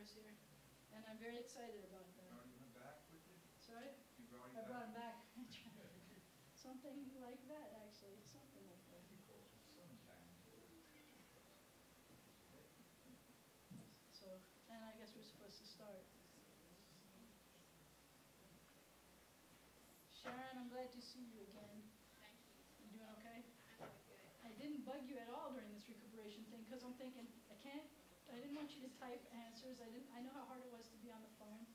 is here. And I'm very excited about that. You brought him back with you? Sorry? You brought him I brought him back? back. Something like that, actually. Something like that. So, and I guess we're supposed to start. Sharon, I'm glad to see you again. Thank you. You doing okay? I'm doing good. I didn't bug you at all during this recuperation thing because I'm thinking, I didn't want you to type answers. I know how hard it was to be on the phone,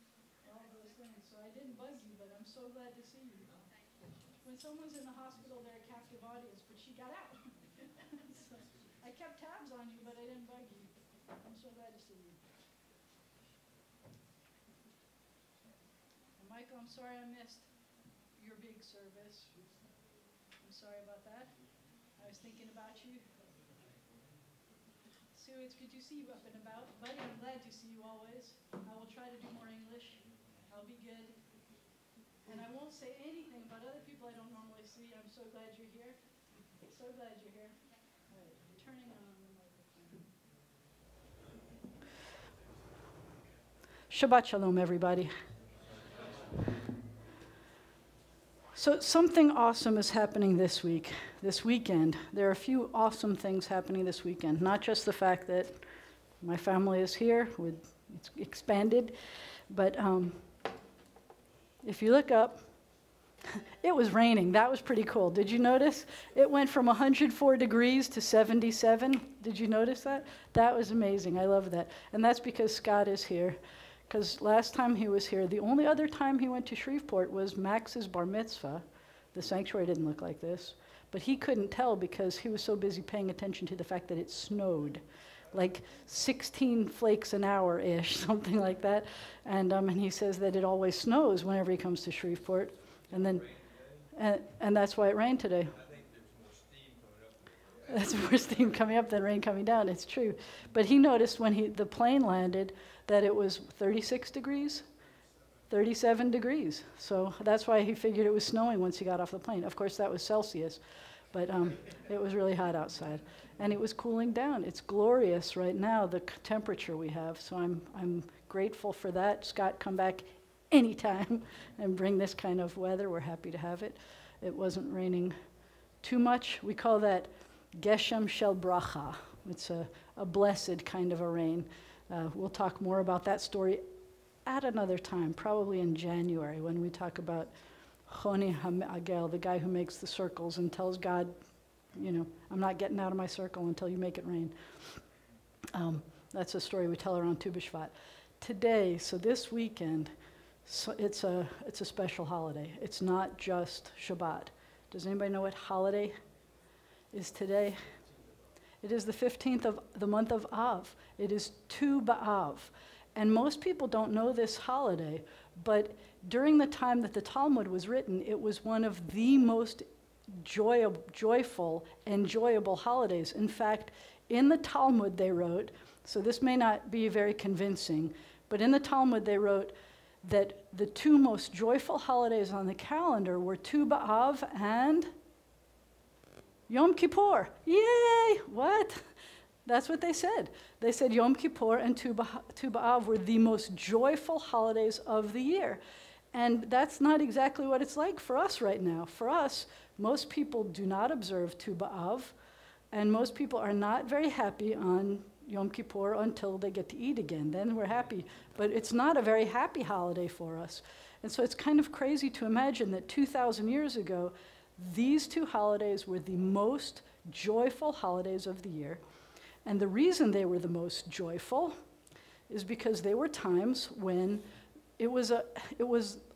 all those things. So I didn't bug you, but I'm so glad to see you. Thank you. When someone's in the hospital, they're a captive audience, but she got out. So I kept tabs on you, but I didn't bug you. I'm so glad to see you. And Michael, I'm sorry I missed your big service. I'm sorry about that. I was thinking about you. Sue, it's good to see you up and about. Buddy, I'm glad to see you always. I will try to do more English. I'll be good. And I won't say anything about other people I don't normally see. I'm so glad you're here. So glad you're here. All right, turning on the microphone. Shabbat Shalom, everybody. So something awesome is happening this weekend. There are a few awesome things happening this weekend. Not just the fact that my family is here, it's expanded, but if you look up, it was raining. That was pretty cool. Did you notice? It went from 104 degrees to 77. Did you notice that? That was amazing. I love that. And that's because Scott is here. Because last time he was here, the only other time he went to Shreveport was Max's bar mitzvah. The sanctuary didn't look like this. But he couldn't tell because he was so busy paying attention to the fact that it snowed. Like 16 flakes an hour-ish, something like that. And he says that it always snows whenever he comes to Shreveport. And then, and that's why it rained today. I think there's more steam coming up. That's more steam coming up than rain coming down. It's true. But he noticed when the plane landed that it was 36 degrees, 37 degrees. So that's why he figured it was snowing once he got off the plane. Of course, that was Celsius, but it was really hot outside. And it was cooling down. It's glorious right now, the temperature we have. So I'm grateful for that. Scott, come back anytime and bring this kind of weather. We're happy to have it. It wasn't raining too much. We call that Geshem Shel Bracha. It's a blessed kind of a rain. We'll talk more about that story at another time, probably in January, when we talk about Choni HaMe'agel, the guy who makes the circles and tells God, I'm not getting out of my circle until you make it rain. That's a story we tell around Tu B'Shvat. Today, so this weekend, it's a special holiday. It's not just Shabbat. Does anybody know what holiday is today? It is the 15th of the month of Av. It is Tu B'Av. And most people don't know this holiday, but during the time that the Talmud was written, it was one of the most joyful, enjoyable holidays. In fact, in the Talmud they wrote, so this may not be very convincing, but in the Talmud they wrote that the two most joyful holidays on the calendar were Tu B'Av and Yom Kippur. Yay! What? That's what they said. They said Yom Kippur and Tu B'Av were the most joyful holidays of the year. And that's not exactly what it's like for us right now. For us, most people do not observe Tu B'Av, and most people are not very happy on Yom Kippur until they get to eat again. Then we're happy. But it's not a very happy holiday for us. And so it's kind of crazy to imagine that 2,000 years ago, these two holidays were the most joyful holidays of the year. And the reason they were the most joyful is because they were times when it was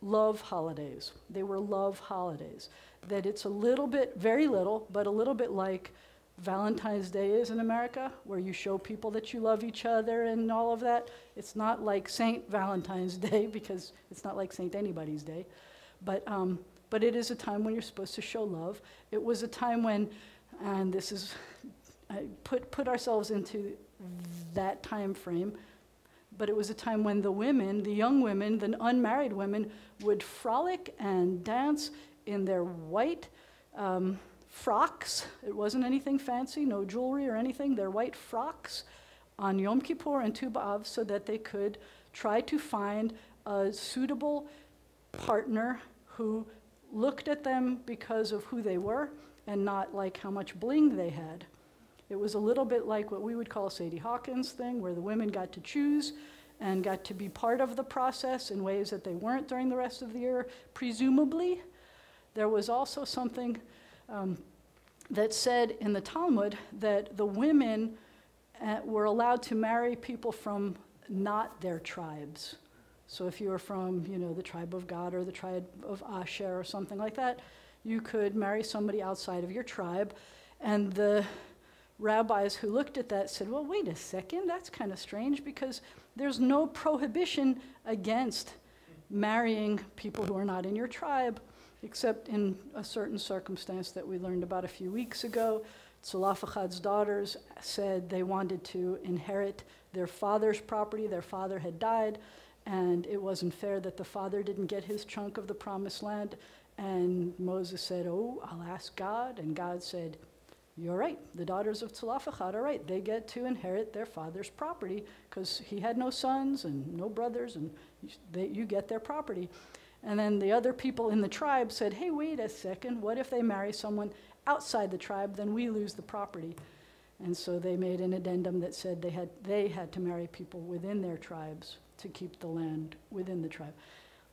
love holidays. They were love holidays. That it's a little bit, very little, but a little bit like Valentine's Day is in America, where you show people that you love each other and all of that. It's not like Saint Valentine's Day, because it's not like Saint anybody's day. But it is a time when you're supposed to show love. It was a time when, and this is, put ourselves into that time frame, but it was a time when the women, the young women, the unmarried women, would frolic and dance in their white frocks. It wasn't anything fancy, no jewelry or anything. Their white frocks on Yom Kippur and Tu B'Av so that they could try to find a suitable partner who looked at them because of who they were and not like how much bling they had. It was a little bit like what we would call a Sadie Hawkins thing, where the women got to choose and got to be part of the process in ways that they weren't during the rest of the year, presumably. There was also something that said in the Talmud that the women were allowed to marry people from not their tribes. So if you were from, the tribe of Gad or the tribe of Asher or something like that, you could marry somebody outside of your tribe. And the rabbis who looked at that said, well, wait a second, that's kind of strange because there's no prohibition against marrying people who are not in your tribe, except in a certain circumstance that we learned about a few weeks ago. Tzalafachad's daughters said they wanted to inherit their father's property. Their father had died, and it wasn't fair that the father didn't get his chunk of the promised land. And Moses said, oh, I'll ask God. And God said, you're right. The daughters of Tzalafachad are right. They get to inherit their father's property because he had no sons and no brothers, and you get their property. And then the other people in the tribe said, hey, wait a second. What if they marry someone outside the tribe? Then we lose the property. And so they made an addendum that said they had to marry people within their tribes to keep the land within the tribe.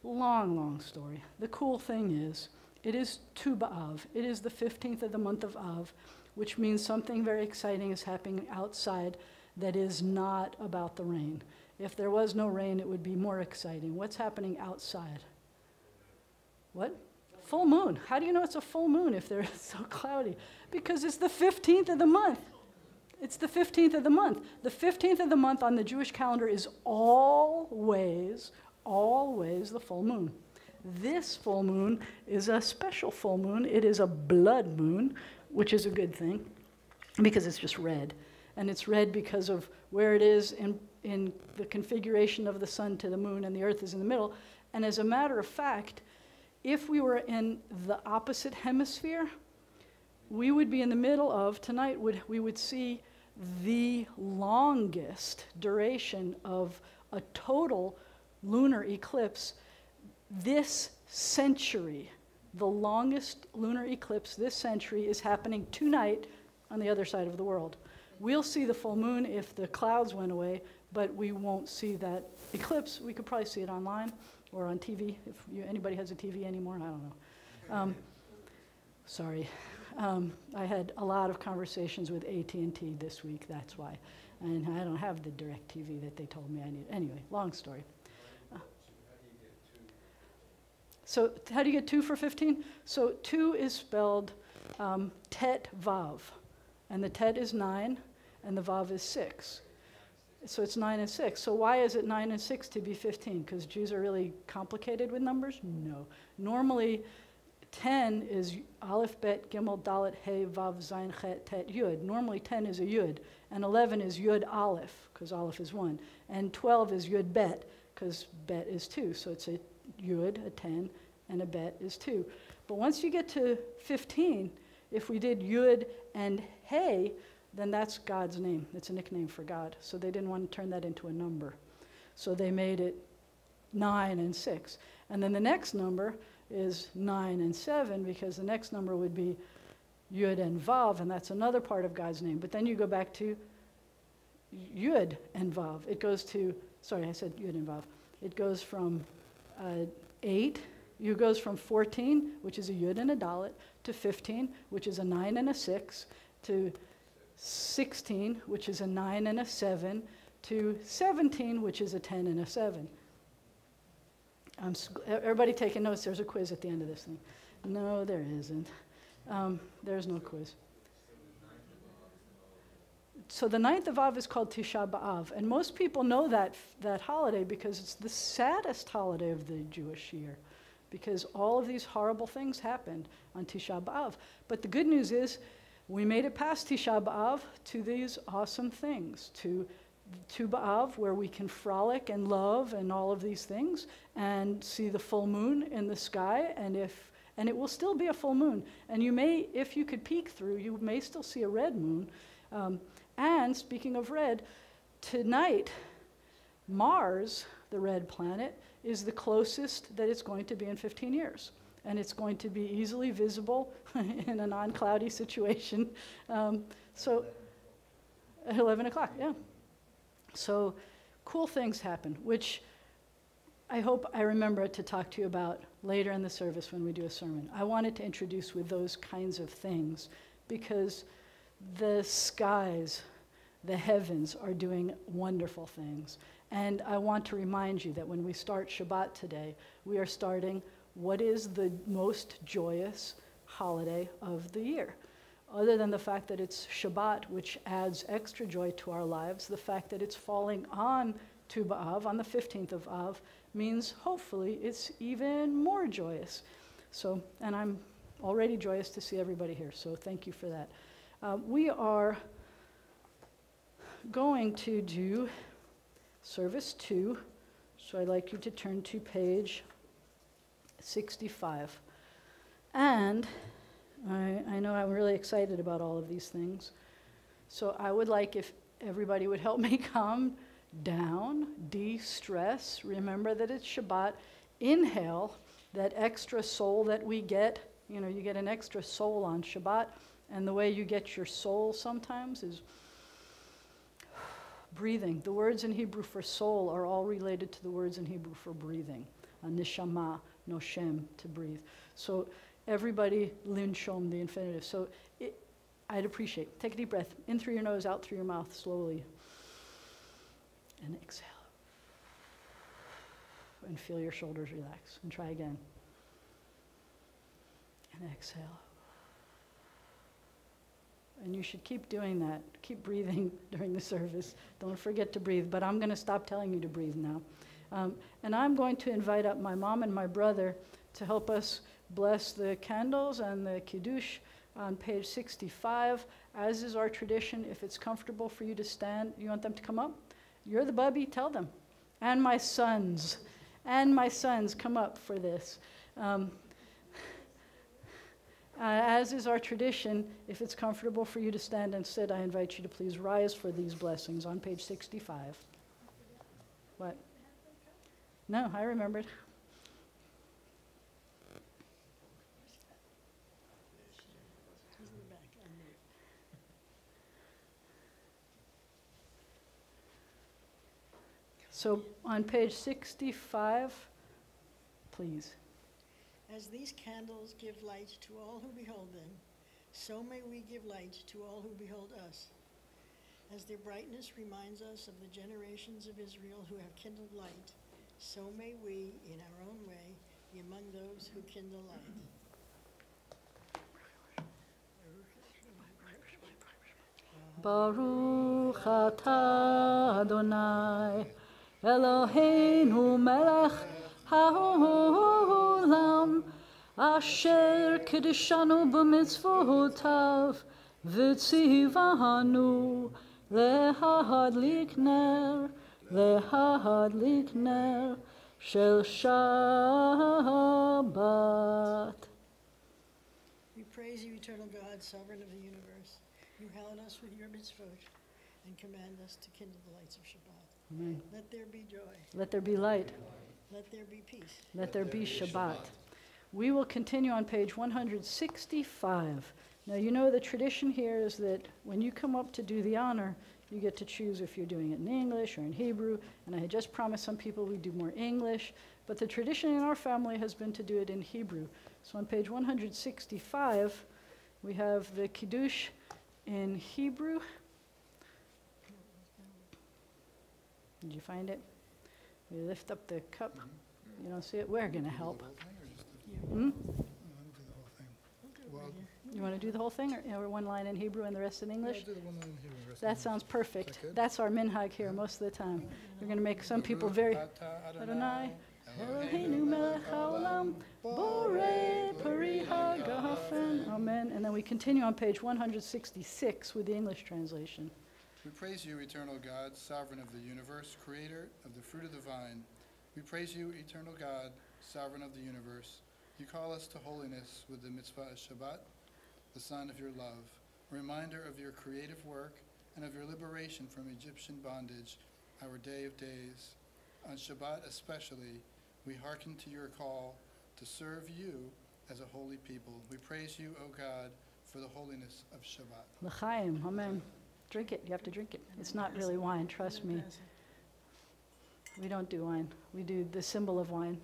Long, long story. The cool thing is, it is Tu B'Av. It is the 15th of the month of Av, which means something very exciting is happening outside that is not about the rain. If there was no rain, it would be more exciting. What's happening outside? What? Full moon. How do you know it's a full moon if they're so cloudy? Because it's the 15th of the month. It's the 15th of the month. The 15th of the month on the Jewish calendar is always the full moon. This full moon is a special full moon. It is a blood moon, which is a good thing because it's just red. And it's red because of where it is in the configuration of the sun to the moon, and the earth is in the middle. And as a matter of fact, if we were in the opposite hemisphere, we would be in the middle of, tonight we would see the longest duration of a total lunar eclipse this century. The longest lunar eclipse this century is happening tonight on the other side of the world. We'll see the full moon if the clouds went away, but we won't see that eclipse. We could probably see it online or on TV, if anybody has a TV anymore, I don't know. Sorry. I had a lot of conversations with AT&T this week, that's why. And I don't have the direct TV that they told me I need. Anyway, long story. So how do you get 2 for 15? So 2 is spelled Tet Vav. And the Tet is 9, and the Vav is 6. So it's 9 and 6. So why is it 9 and 6 to be 15? Because Jews are really complicated with numbers? No. Normally, 10 is Aleph, Bet, Gimel, Dalet, He, Vav, Zayin, Chet, Tet, Yud. Normally 10 is a Yud. And 11 is Yud Aleph, because Aleph is 1. And 12 is Yud Bet, because Bet is 2. So it's a Yud, a 10, and a Bet is 2. But once you get to 15, if we did Yud and He, then that's God's name. It's a nickname for God. So they didn't want to turn that into a number. So they made it 9 and 6. And then the next number is 9 and 7, because the next number would be Yud and Vav, and that's another part of God's name. But then you go back to Yud and Vav. It goes to, sorry, I said Yud and Vav. It goes from 8, it goes from 14, which is a Yud and a Dalet, to 15, which is a 9 and a 6, to 16, which is a 9 and a 7, to 17, which is a 10 and a 7. Everybody taking notes, there's a quiz at the end of this thing. No, there isn't. There's no quiz. So the 9th of Av is called Tisha B'Av, and most people know that holiday because it's the saddest holiday of the Jewish year, because all of these horrible things happened on Tisha B'Av. But the good news is we made it past Tisha B'Av to these awesome things, to B'Av, where we can frolic and love and all of these things, and see the full moon in the sky, and it will still be a full moon. And you may, if you could peek through, you may still see a red moon. And speaking of red, Tonight, Mars, the red planet, is the closest that it's going to be in 15 years. And it's going to be easily visible in a non-cloudy situation. So at 11 o'clock, yeah. So cool things happen, which I hope I remember to talk to you about later in the service when we do a sermon. I wanted to introduce with those kinds of things because the skies, the heavens are doing wonderful things. And I want to remind you that when we start Shabbat today, we are starting what is the most joyous holiday of the year. Other than the fact that it's Shabbat, which adds extra joy to our lives, the fact that it's falling on Tu B'Av, on the 15th of Av, means hopefully it's even more joyous. So, and I'm already joyous to see everybody here, so thank you for that. We are going to do service 2, so I'd like you to turn to page 65. And I know I'm really excited about all of these things, so I would like if everybody would help me calm down, de-stress, remember that it's Shabbat, inhale that extra soul that we get. You know, you get an extra soul on Shabbat, and the way you get your soul sometimes is breathing. The words in Hebrew for soul are all related to the words in Hebrew for breathing. Nishama, noshem, to breathe. So everybody linshom, the infinitive. So I'd appreciate, take a deep breath, in through your nose, out through your mouth, slowly. And exhale. And feel your shoulders relax. And try again. And exhale. And you should keep doing that. Keep breathing during the service. Don't forget to breathe. But I'm going to stop telling you to breathe now. And I'm going to invite up my mom and my brother to help us bless the candles and the kiddush on page 65. As is our tradition, if it's comfortable for you to stand, you want them to come up? You're the bubby, tell them. And my sons, come up for this. As is our tradition, if it's comfortable for you to stand and sit, I invite you to please rise for these blessings on page 65. What? No, I remembered. So on page 65, please. As these candles give light to all who behold them, so may we give light to all who behold us. As their brightness reminds us of the generations of Israel who have kindled light, so may we, in our own way, be among those who kindle light. Baruch atah Adonai, Eloheinu melech haolam, asher kedishanu b'mitzvotav, v'tzivanu lehadlik ner shel Shabbat. We praise you, eternal God, sovereign of the universe. You hallow us with your mitzvot and command us to kindle the lights of Shabbat. Amen. Let there be joy. Let there be light. Let there be peace. Let there be Shabbat. We will continue on page 165. Now, you know the tradition here is that when you come up to do the honor, you get to choose if you're doing it in English or in Hebrew. And I had just promised some people we'd do more English. But the tradition in our family has been to do it in Hebrew. So on page 165, we have the Kiddush in Hebrew. Did you find it? We lift up the cup. You don't see it? We're going to help. Hmm? You want to do the whole thing, or one line in Hebrew and the rest in English? That sounds perfect. That's our minhag here most of the time. We're going to make some people very... Adonai, Eloheinu melech haolam, borei pari hagafen. Amen. And then we continue on page 166 with the English translation. We praise you, eternal God, sovereign of the universe, creator of the fruit of the vine. We praise you, eternal God, sovereign of the universe. You call us to holiness with the mitzvah of Shabbat, the sign of your love, a reminder of your creative work and of your liberation from Egyptian bondage, our day of days. On Shabbat especially, we hearken to your call to serve you as a holy people. We praise you, O God, for the holiness of Shabbat. L'chaim, amen. Drink it. You have to drink it. It's not really wine, trust me. We don't do wine. We do the symbol of wine.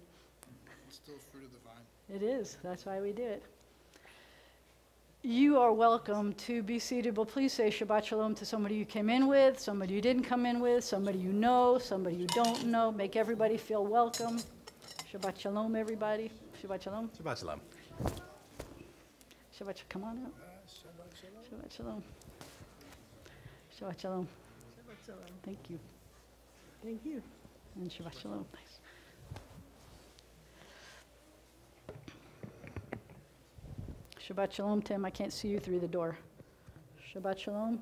It's still fruit of the vine. It is. That's why we do it. You are welcome to be seated, but please say Shabbat Shalom to somebody you came in with, somebody you didn't come in with, somebody you know, somebody you don't know. Make everybody feel welcome. Shabbat Shalom, everybody. Shabbat Shalom. Shabbat Shalom. Shabbat, come on out. Shabbat Shalom. Shabbat Shalom. Shabbat Shalom. Thank you. Thank you. And Shabbat Shalom. Nice. Shabbat Shalom, Tim. I can't see you through the door. Shabbat Shalom.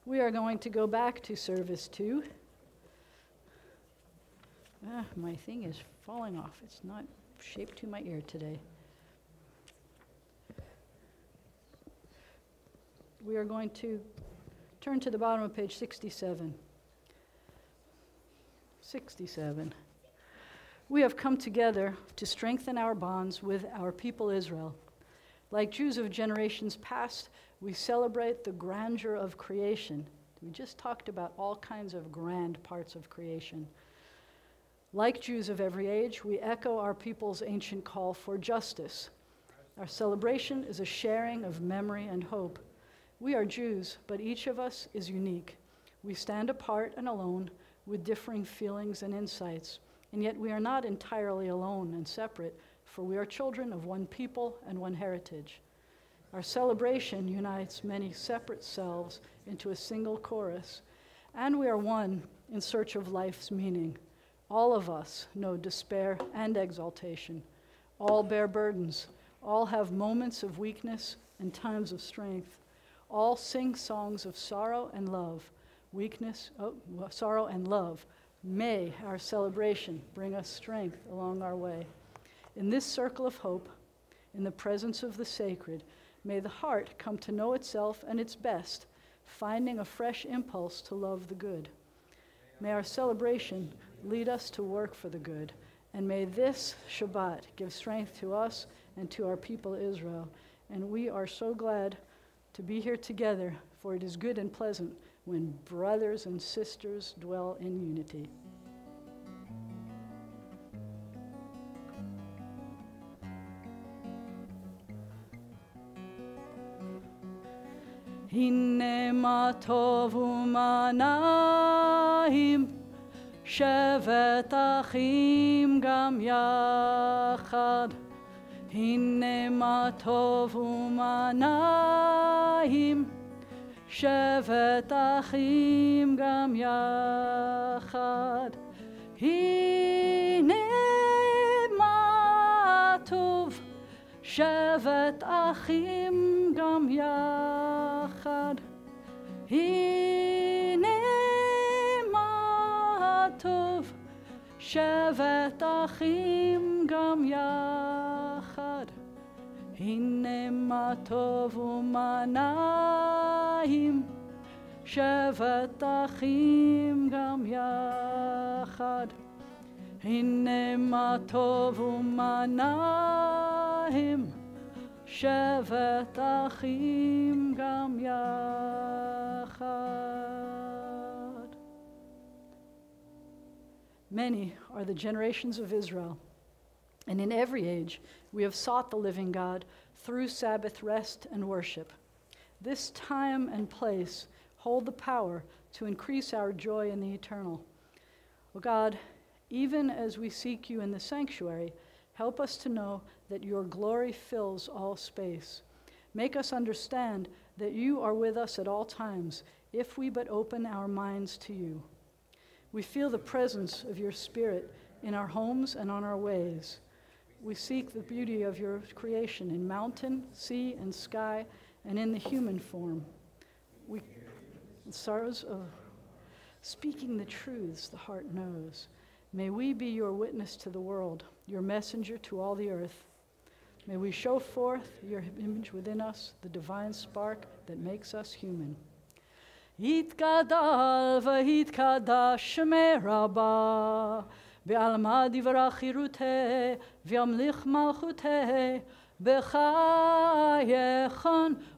We are going to go back to service 2. My thing is falling off. It's not shaped to my ear today. We are going to turn to the bottom of page 67. 67. We have come together to strengthen our bonds with our people Israel. Like Jews of generations past, we celebrate the grandeur of creation. We just talked about all kinds of grand parts of creation. Like Jews of every age, we echo our people's ancient call for justice. Our celebration is a sharing of memory and hope. We are Jews, but each of us is unique. We stand apart and alone with differing feelings and insights, and yet we are not entirely alone and separate, for we are children of one people and one heritage. Our celebration unites many separate selves into a single chorus, and we are one in search of life's meaning. All of us know despair and exaltation. All bear burdens. All have moments of weakness and times of strength. All sing songs of sorrow and love. Sorrow and love. May our celebration bring us strength along our way. In this circle of hope, in the presence of the sacred, may the heart come to know itself and its best, finding a fresh impulse to love the good. May our celebration lead us to work for the good, and may this Shabbat give strength to us and to our people Israel. And we are so glad to be here together, for it is good and pleasant when brothers and sisters dwell in unity. Hine ma tov u'manayim, shevet achim gam yachad. Hine ma tov u'manayim, shevet achim gam yachad. Hine ma tov, shevet achim gam yachad. Hine ma tov, shevet achim gam yachad. Hine ma tov u'manayim, shevet achim gam yachad. Hine ma tov u'manayim, shevet achim gam yachad. Many are the generations of Israel, and in every age we have sought the living God through Sabbath rest and worship. This time and place hold the power to increase our joy in the eternal. O God, even as we seek you in the sanctuary, help us to know that your glory fills all space. Make us understand that you are with us at all times, if we but open our minds to you. We feel the presence of your Spirit in our homes and on our ways. We seek the beauty of your creation in mountain, sea, and sky, and in the human form. The sorrows of speaking the truths the heart knows. May we be your witness to the world, your messenger to all the earth. May we show forth your image within us, the divine spark that makes us human. Yitgadal v'yitkadash shmei Rabba, be'alma divra chiruteh, v'yamlich malchuteh, b'chayechon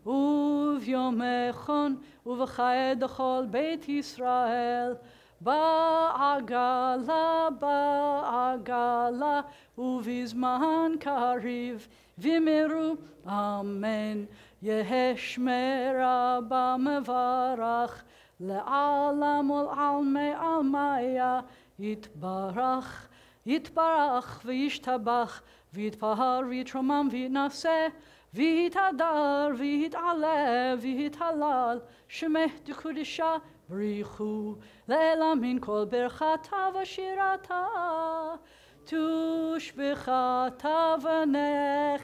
uvyomechon, uv'chayed dechol beit Yisrael, ba'agala, ba'agala, uvizman kariv, v'miru, amen. Yehesh merabba mevarach, le'alam ul'almei almaya, yitbarach, yitbarach, v'yishtabach, v'yitpahar, v'yitromam, v'yitnaseh, v'yitadar, v'yit'aleh, v'yithalal, shemeh dekudisha, brichu, le'elam min kol berchata v'shirata, tushbechata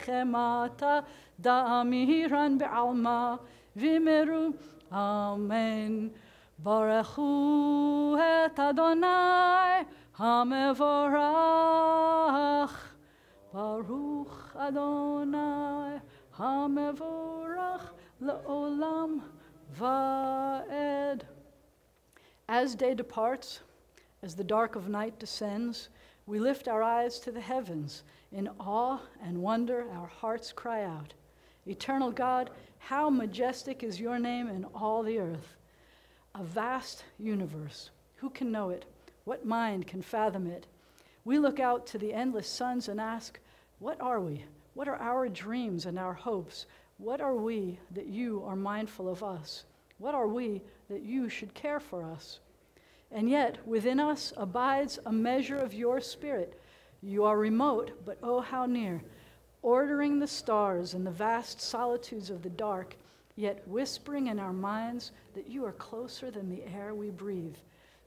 v'nechemata, da'amiran be'alma, v'meru, amen. Baruchu et Adonai hamevorach. Baruch Adonai hamevorach le'olam va'ed. As day departs, as the dark of night descends, we lift our eyes to the heavens. In awe and wonder, our hearts cry out, Eternal God, how majestic is your name in all the earth. A vast universe. Who can know it? What mind can fathom it? We look out to the endless suns and ask, what are we? What are our dreams and our hopes? What are we that you are mindful of us? What are we that you should care for us? And yet, within us abides a measure of your spirit. You are remote, but oh, how near, ordering the stars in the vast solitudes of the dark, yet whispering in our minds that you are closer than the air we breathe.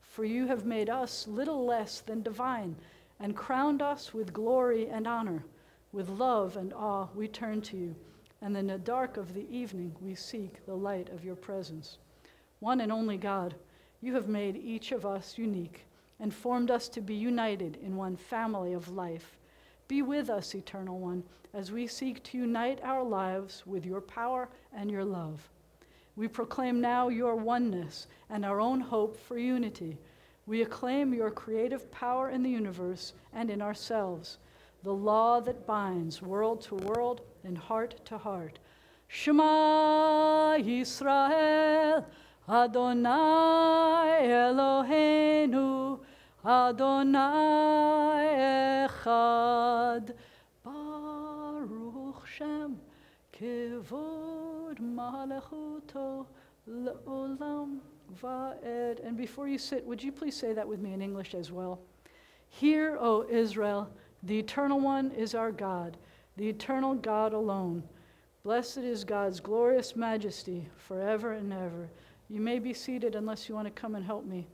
For you have made us little less than divine, and crowned us with glory and honor. With love and awe we turn to you, and in the dark of the evening we seek the light of your presence. One and only God, you have made each of us unique, and formed us to be united in one family of life. Be with us, Eternal One, as we seek to unite our lives with your power and your love. We proclaim now your oneness and our own hope for unity. We acclaim your creative power in the universe and in ourselves, the law that binds world to world and heart to heart. Shema Yisrael, Adonai Eloheinu, Adonai Echad, Baruch Shem, Kevod Malachuto, Le'olam Va'ed. And before you sit, would you please say that with me in English as well? Hear, O Israel, the Eternal One is our God, the eternal God alone. Blessed is God's glorious majesty forever and ever. You may be seated unless you want to come and help me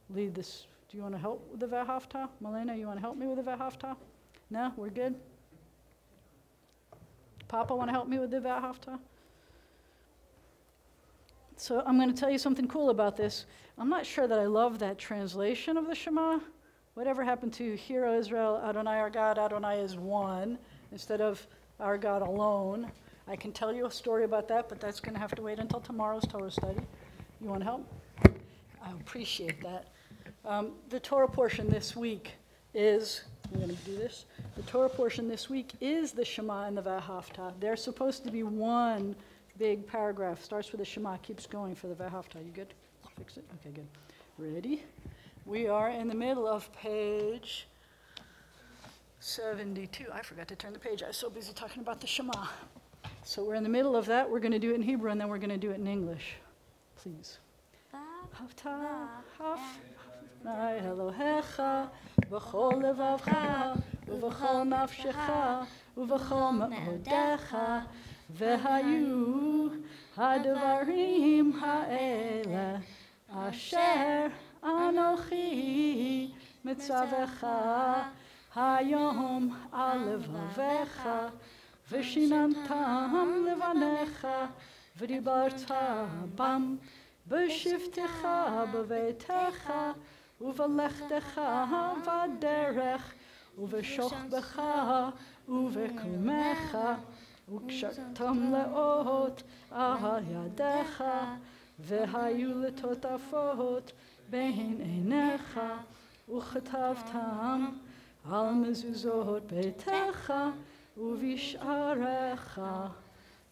lead this. Do you want to help with the Vahafta? Malena, you want to help me with the Vahafta? No? We're good? Papa, want to help me with the Vahafta? So I'm going to tell you something cool about this. I'm not sure that I love that translation of the Shema. Whatever happened to Hear, O Israel, Adonai our God, Adonai is one, instead of our God alone. I can tell you a story about that, but that's going to have to wait until tomorrow's Torah study. You want to help? I appreciate that. The Torah portion this week is, I'm going to do this. The Torah portion this week is the Shema and the Vahafta. They're supposed to be one big paragraph. Starts with the Shema, keeps going for the Vahafta. You good? Fix it? Okay, good. Ready? We are in the middle of page 72. I forgot to turn the page. I was so busy talking about the Shema. So we're in the middle of that. We're going to do it in Hebrew, and then we're going to do it in English. Please. Hafta, hafnai Elohecha, v'chol levavcha, v'chol nafshecha, v'chol me'odecha, v'hayu ha'devarim ha'ele, asher anochi mitzavecha, hayom al levavecha, v'shinantam levanecha, v'dibarta bam, b'shivtecha b'veitecha, u'v'lechtecha v'derech, ובשוכבך ובקומך, וקשרתם לאות על ידיך, והיו לטוטפות בין עיניך, וכתבתם על מזוזות ביתך ובשעריך,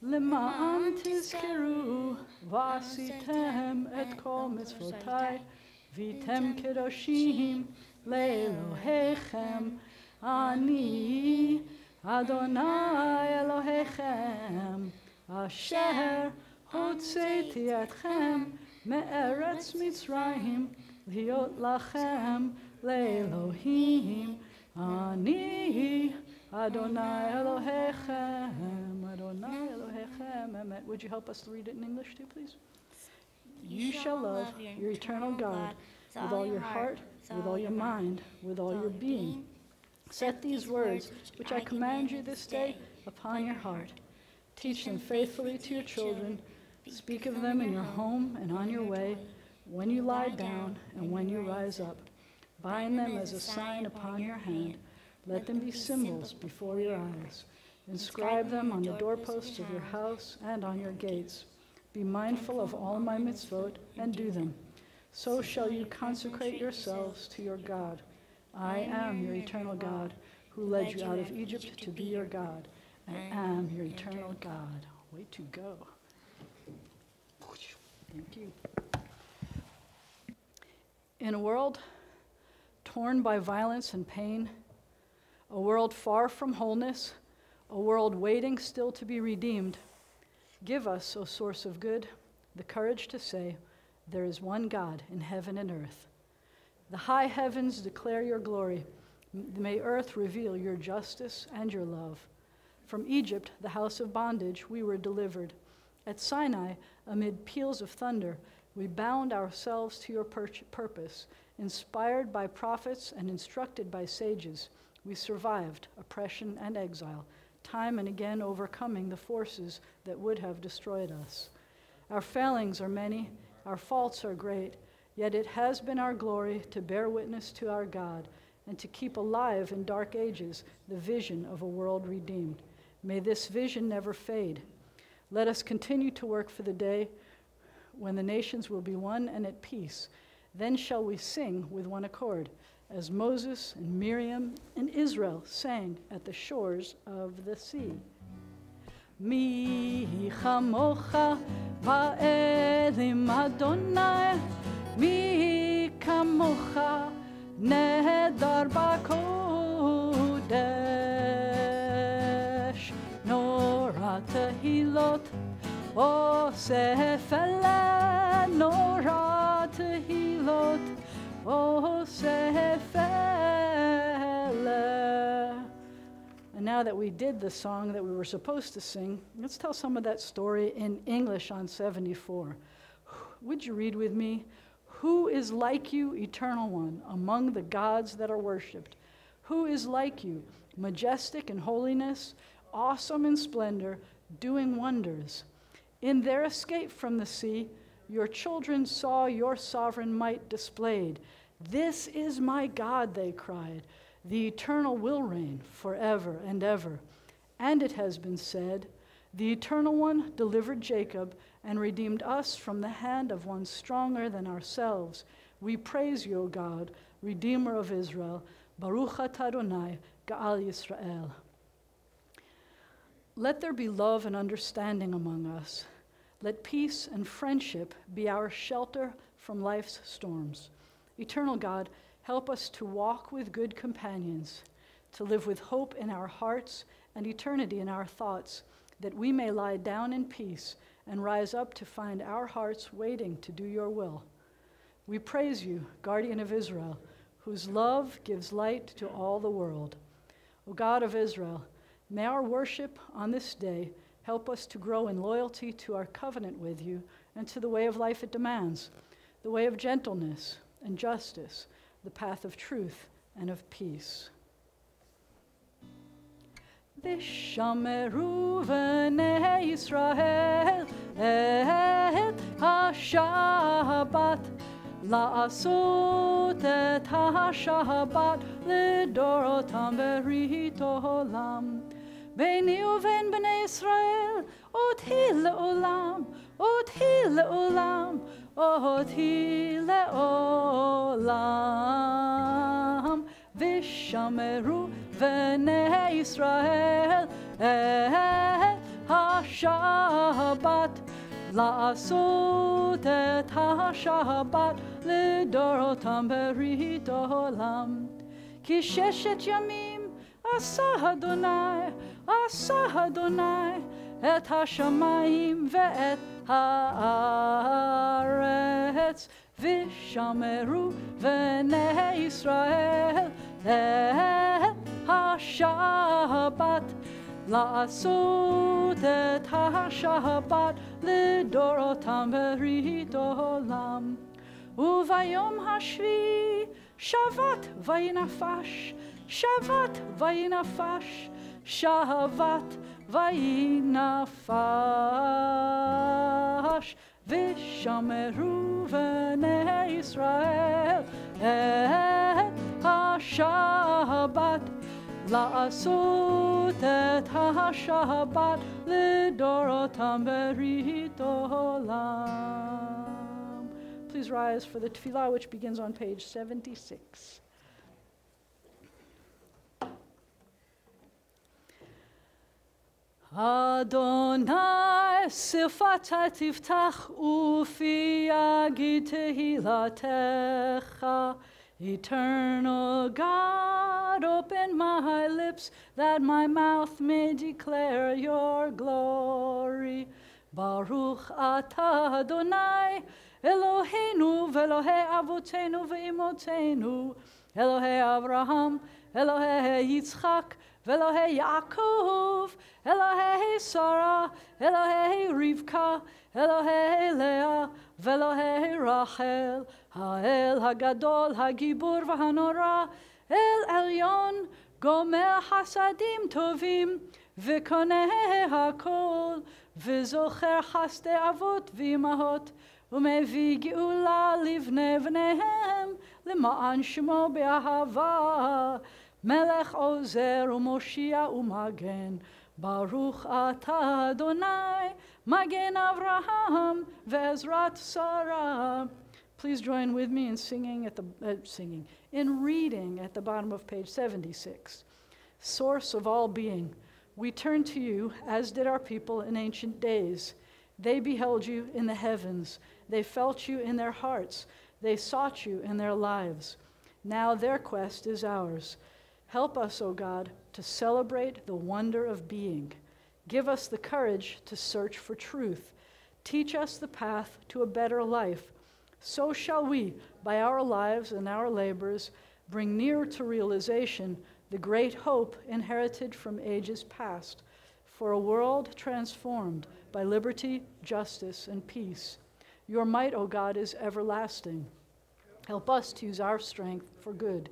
למען תזכרו ועשיתם את כל מצוותיי, והייתם קדושים לאלוהיכם. אני אדוני אלוהיכם, אשר הוצאתי אתכם מארץ מצרים, להיות לכם לאלוהים. אני Adonai Elohechem, Adonai Elohechem. Emet. Would you help us to read it in English too, please? You shall love your eternal God with all your heart, with all your mind, with all your being. Set these words, which I command you this day, upon your heart. Teach them faithfully to your children. Speak of them in your home and on your way, when you lie down and when you rise up. Bind them as a sign upon your hand. Let them be symbols before your eyes. Inscribe them on the doorposts of your house and on your gates. Be mindful of all my mitzvot and do them. So shall you consecrate yourselves to your God. I am your eternal God, who led you out of Egypt to be your God. I am your eternal God. Way to go. Thank you. In a world torn by violence and pain, a world far from wholeness, a world waiting still to be redeemed, give us, O source of good, the courage to say, there is one God in heaven and earth. The high heavens declare your glory. May earth reveal your justice and your love. From Egypt, the house of bondage, we were delivered. At Sinai, amid peals of thunder, we bound ourselves to your purpose. Inspired by prophets and instructed by sages, we survived oppression and exile, time and again overcoming the forces that would have destroyed us. Our failings are many, our faults are great, yet it has been our glory to bear witness to our God and to keep alive in dark ages the vision of a world redeemed. May this vision never fade. Let us continue to work for the day when the nations will be one and at peace. Then shall we sing with one accord, as Moses and Miriam and Israel sang at the shores of the sea. Mi chamocha ba'elim Adonai, mi kamocha nehedar b'kodesh, nora tehilot osef ele, nora tehilot And now that we did the song that we were supposed to sing, let's tell some of that story in English on 74. Would you read with me? Who is like you, Eternal One, among the gods that are worshipped? Who is like you, majestic in holiness, awesome in splendor, doing wonders? In their escape from the sea, your children saw your sovereign might displayed. This is my God, they cried. The Eternal will reign forever and ever. And it has been said, the Eternal One delivered Jacob and redeemed us from the hand of one stronger than ourselves. We praise you, O God, Redeemer of Israel. Baruch atah Adonai, Ga'al Yisrael. Let there be love and understanding among us. Let peace and friendship be our shelter from life's storms. Eternal God, help us to walk with good companions, to live with hope in our hearts and eternity in our thoughts, that we may lie down in peace and rise up to find our hearts waiting to do your will. We praise you, Guardian of Israel, whose love gives light to all the world. O God of Israel, may our worship on this day help us to grow in loyalty to our covenant with you and to the way of life it demands, the way of gentleness and justice, the path of truth and of peace. V'shameru v'nei Yisrael et ha-Shabbat לעשות את השבת לדורותם ברית עולם. ביני ובין בני ישראל, אותי לעולם, אותי לעולם, אותי לעולם. ושמרו בני ישראל את השבת, לעשות את השבת לדורותם ברית עולם. כי 6 ימים עשה אדוני את השמיים ואת הארץ, ושמרו בני ישראל את השבת, לעשות את השבת לדורותם ברית עולם. וביום השביעי שבת וינפש, שבת וינפש, שבת וינפש. ושמרו בני ישראל את השבת, לעשות את השבת לדורותם ברית עולם. Please rise for the tefillah, which begins on page 76. Adonai sifata tiftach ufi yagid tehilatecha. Eternal God, open my lips that my mouth may declare your glory. Baruch atah Adonai, Eloheinu ve'Elohei avotenu ve'imotenu, Elohei Avraham, Elohei Yitzchak, Elohei Yaakov, Elohei Sarah, Elohei Rivka, Elohei Leah, Elohei Rachel, Ha'el Hagadol, Hagibur v'Hanora, El Elyon, Gomer Hasadim Tovim, V'koneh HaKol, V'zocher Chaste Avot V'imahot, U'mevi Geula Livnei V'nehem, L'ma'an Shemo Be'ahava, Melech Ozer u'Moshia u'Magen, Baruch atah Adonai, Magen Avraham ve'Ezrat Sarah. Please join with me in in reading at the bottom of page 76. Source of all being, we turn to you, as did our people in ancient days. They beheld you in the heavens. They felt you in their hearts. They sought you in their lives. Now their quest is ours. Help us, O God, to celebrate the wonder of being. Give us the courage to search for truth. Teach us the path to a better life. So shall we, by our lives and our labors, bring near to realization the great hope inherited from ages past, for a world transformed by liberty, justice, and peace. Your might, O God, is everlasting. Help us to use our strength for good.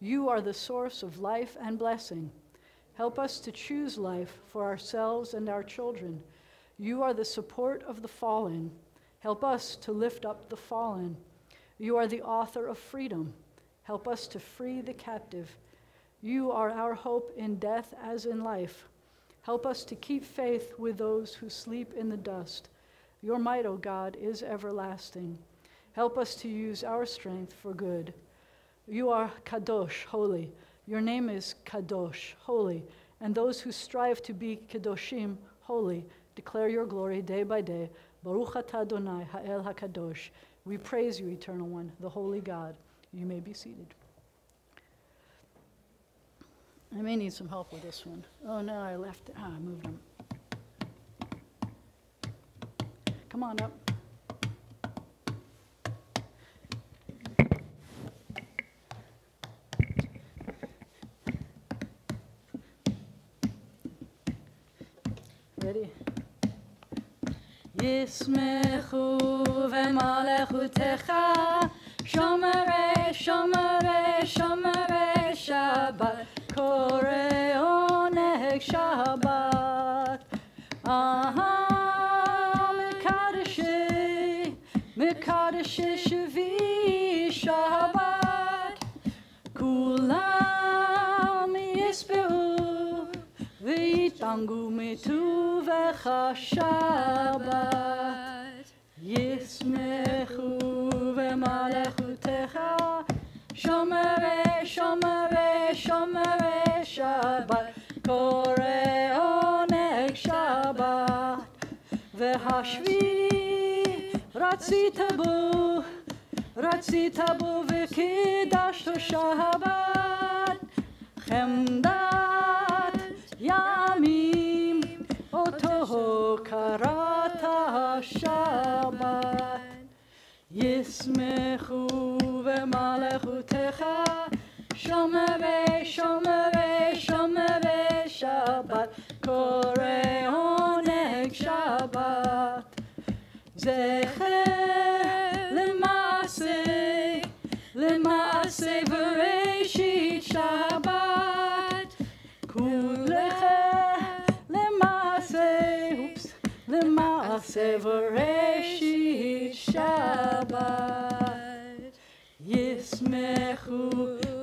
You are the source of life and blessing. Help us to choose life for ourselves and our children. You are the support of the fallen. Help us to lift up the fallen. You are the author of freedom. Help us to free the captive. You are our hope in death as in life. Help us to keep faith with those who sleep in the dust. Your might, O God, is everlasting. Help us to use our strength for good. You are Kadosh, holy. Your name is Kadosh, holy. And those who strive to be Kadoshim, holy, declare your glory day by day. Baruch atah Adonai, Ha'el HaKadosh. We praise you, Eternal One, the Holy God. You may be seated. I may need some help with this one. Oh, no, I left it. I moved them. Come on up. Ready? Yismechu v'malechutecha, shomerei, shomerei, shomerei Shabbat, korei oneg Shabbat. Aha, mekadeshei, mekadeshei shvi Shabbat. Kulam yispehu v'yitangu mituvecha Shabbat. Yismechu v'malechutecha shomere, shomere, shomere Shabbat. Kore oneg Shabbat. V'hashvi ratzita bo v'kidashto Shabbat. Chemdat yamim oto karata Shabbat. Yismechu v'malechutecha shomere, shomere, shomere Shabbat. Kore oneg Shabbat. Zecher lemase v'reishit Shabbat. Kulecha lemase v'reishit Shabbat. Yismechu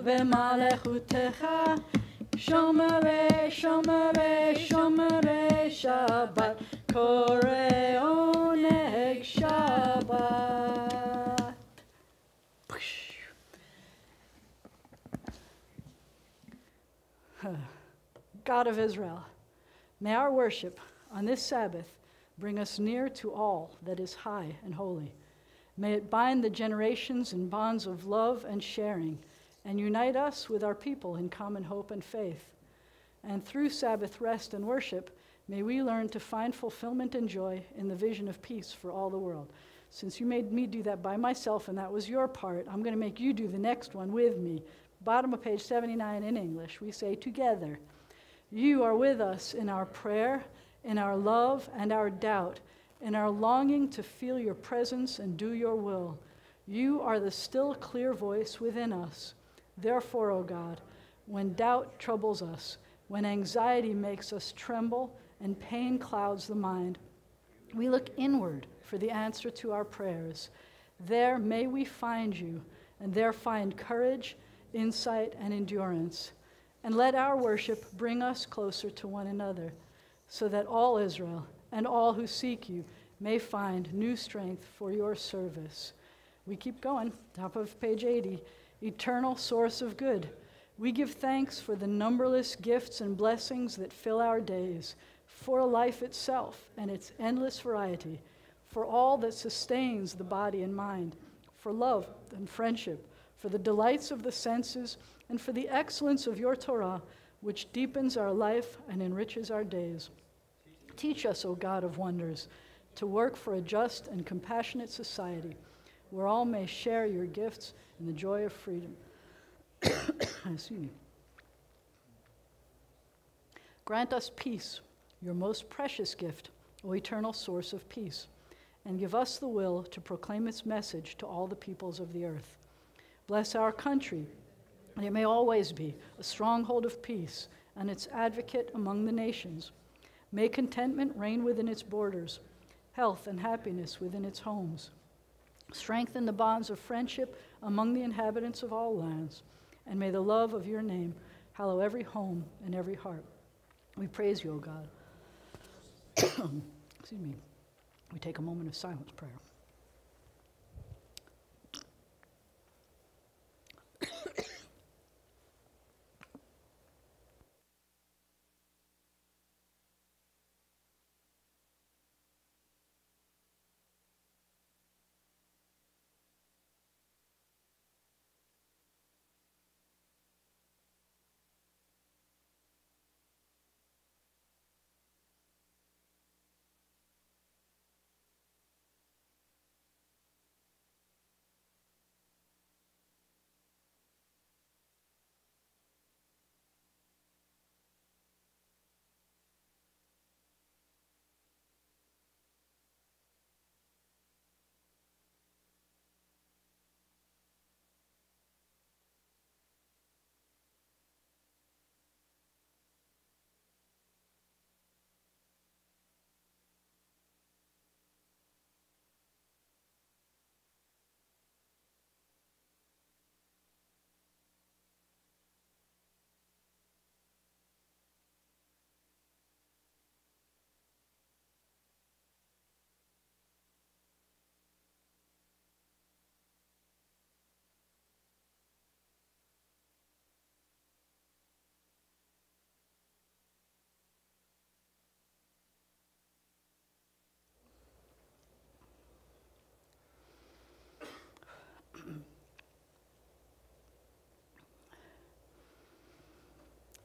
v'malechutecha shomere, shomere, shomere Shabbat. Kore oneg Shabbat. God of Israel, may our worship on this Sabbath bring us near to all that is high and holy. May it bind the generations in bonds of love and sharing, and unite us with our people in common hope and faith. And through Sabbath rest and worship, may we learn to find fulfillment and joy in the vision of peace for all the world. Since you made me do that by myself, and that was your part, I'm going to make you do the next one with me. Bottom of page 79 in English, we say together, you are with us in our prayer, in our love and our doubt, in our longing to feel your presence and do your will. You are the still clear voice within us. Therefore, O God, when doubt troubles us, when anxiety makes us tremble and pain clouds the mind, we look inward for the answer to our prayers. There may we find you, and there find courage, insight, and endurance. And let our worship bring us closer to one another, so that all Israel and all who seek you may find new strength for your service. We keep going, top of page 80. Eternal source of good, we give thanks for the numberless gifts and blessings that fill our days, for life itself and its endless variety, for all that sustains the body and mind, for love and friendship, for the delights of the senses, and for the excellence of your Torah, which deepens our life and enriches our days. Teach us, O God of wonders, to work for a just and compassionate society, where all may share your gifts in the joy of freedom. Excuse me. Grant us peace, your most precious gift, O eternal source of peace, and give us the will to proclaim its message to all the peoples of the earth. Bless our country, and it may always be a stronghold of peace and its advocate among the nations. May contentment reign within its borders, health and happiness within its homes. Strengthen the bonds of friendship among the inhabitants of all lands, and may the love of your name hallow every home and every heart. We praise you, O God. Excuse me. We take a moment of silence prayer.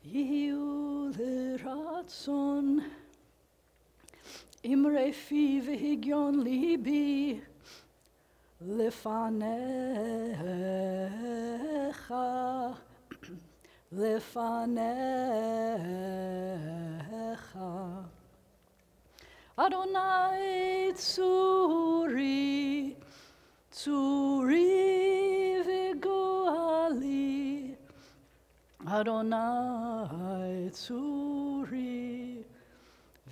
Yihu l'ratzon imre fi v'higyon libi lefanecha lefanecha Adonai tzuri tzuri v'goali Adonai tzuri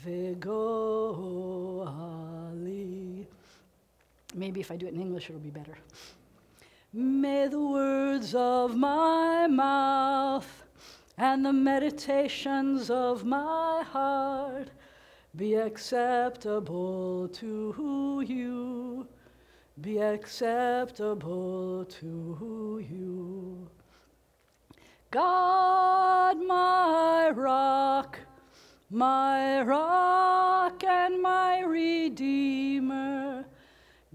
v'goali. Maybe if I do it in English, it'll be better. May the words of my mouth and the meditations of my heart be acceptable to you, be acceptable to you. God, my rock and my redeemer.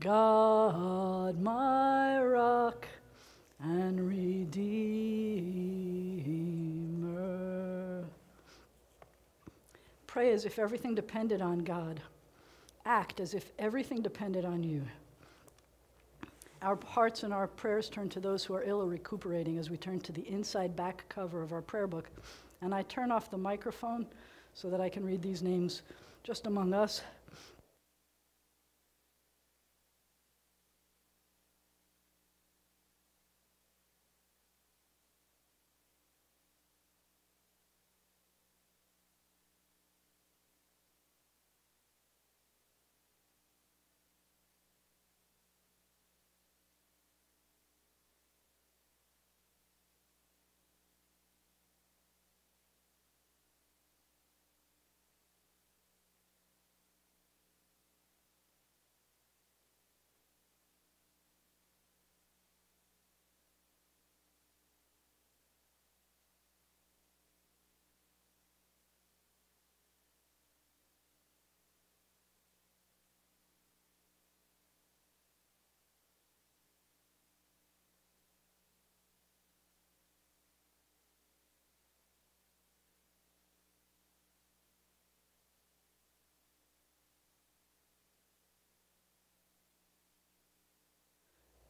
God, my rock and redeemer. Pray as if everything depended on God. Act as if everything depended on you. Our hearts and our prayers turn to those who are ill or recuperating as we turn to the inside back cover of our prayer book. And I turn off the microphone so that I can read these names just among us.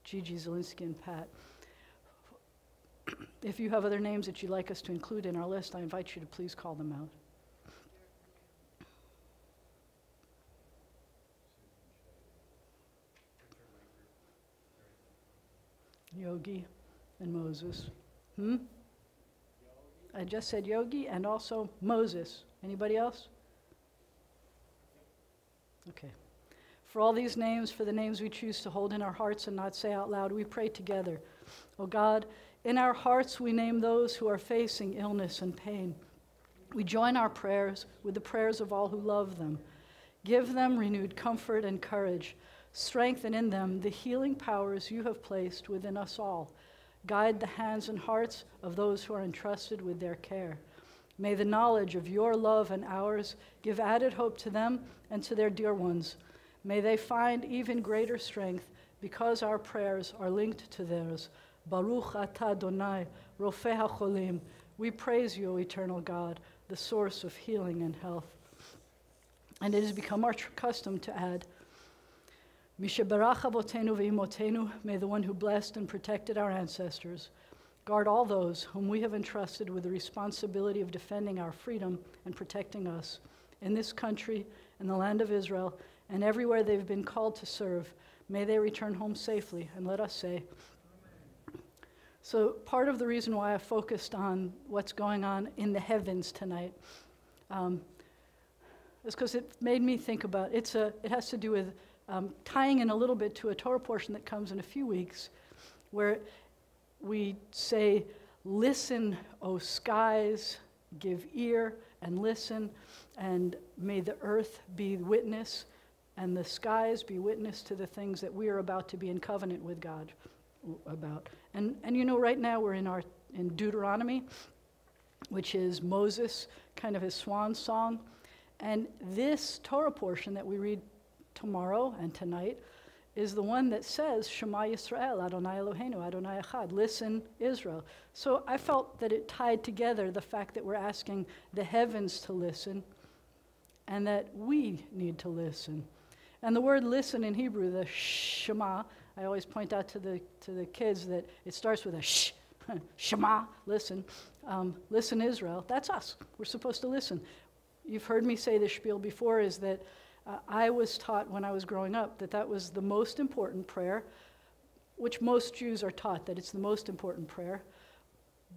Gigi, Zelinsky, and Pat. If you have other names that you'd like us to include in our list, I invite you to please call them out. Yogi and Moses. I just said Yogi and also Moses. Anybody else? Okay. For all these names, for the names we choose to hold in our hearts and not say out loud, we pray together. Oh God, in our hearts we name those who are facing illness and pain. We join our prayers with the prayers of all who love them. Give them renewed comfort and courage. Strengthen in them the healing powers you have placed within us all. Guide the hands and hearts of those who are entrusted with their care. May the knowledge of your love and ours give added hope to them and to their dear ones. May they find even greater strength because our prayers are linked to theirs. Baruch atah Adonai, Rofei HaCholim. We praise you, O eternal God, the source of healing and health. And it has become our custom to add, Mishebarach avotenu ve'imotenu, may the one who blessed and protected our ancestors guard all those whom we have entrusted with the responsibility of defending our freedom and protecting us in this country, in the land of Israel, and everywhere they've been called to serve. May they return home safely, and let us say. So part of the reason why I focused on what's going on in the heavens tonight is because it made me think about, it has to do with tying in a little bit to a Torah portion that comes in a few weeks, where we say, listen, O skies, give ear and listen, and may the earth be witness, and the skies be witness to the things that we are about to be in covenant with God about. And you know, right now we're in Deuteronomy, which is Moses, kind of his swan song. And this Torah portion that we read tomorrow and tonight is the one that says, Shema Yisrael, Adonai Eloheinu, Adonai Echad, listen, Israel. So I felt that it tied together the fact that we're asking the heavens to listen and that we need to listen. And the word listen in Hebrew, the Shema, I always point out to the kids that it starts with a sh, Shema, listen. Listen, Israel. That's us. We're supposed to listen. You've heard me say this spiel before, is that I was taught when I was growing up that that was the most important prayer, which most Jews are taught that it's the most important prayer.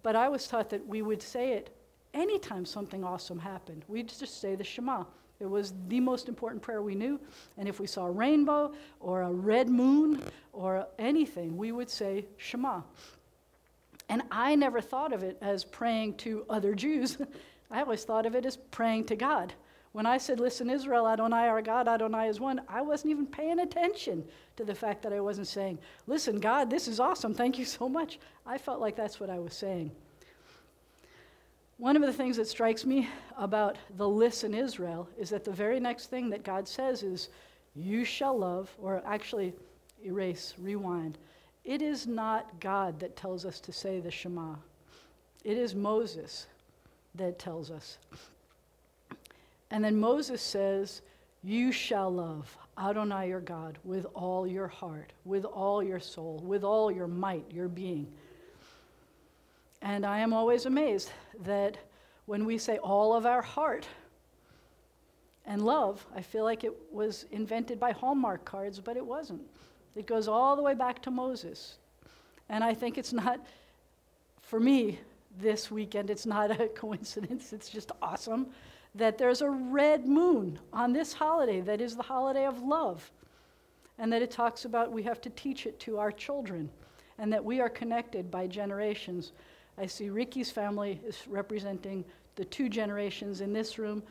But I was taught that we would say it anytime something awesome happened. We'd just say the Shema. It was the most important prayer we knew. And if we saw a rainbow or a red moon or anything, we would say Shema. And I never thought of it as praying to other Jews. I always thought of it as praying to God. When I said, listen, Israel, Adonai our God, Adonai is one, I wasn't even paying attention to the fact that I wasn't saying, listen, God, this is awesome, thank you so much. I felt like that's what I was saying. One of the things that strikes me about the listen, Israel, is that the very next thing that God says is, you shall love, or actually, erase, rewind. It is not God that tells us to say the Shema. It is Moses that tells us. And then Moses says, you shall love Adonai your God with all your heart, with all your soul, with all your might, your being. And I am always amazed that when we say all of our heart and love, I feel like it was invented by Hallmark cards, but it wasn't. It goes all the way back to Moses. And I think it's not, for me, this weekend, it's not a coincidence, it's just awesome that there's a red moon on this holiday that is the holiday of love, and that it talks about we have to teach it to our children, and that we are connected by generations. I see Ricky's family is representing the 2 generations in this room.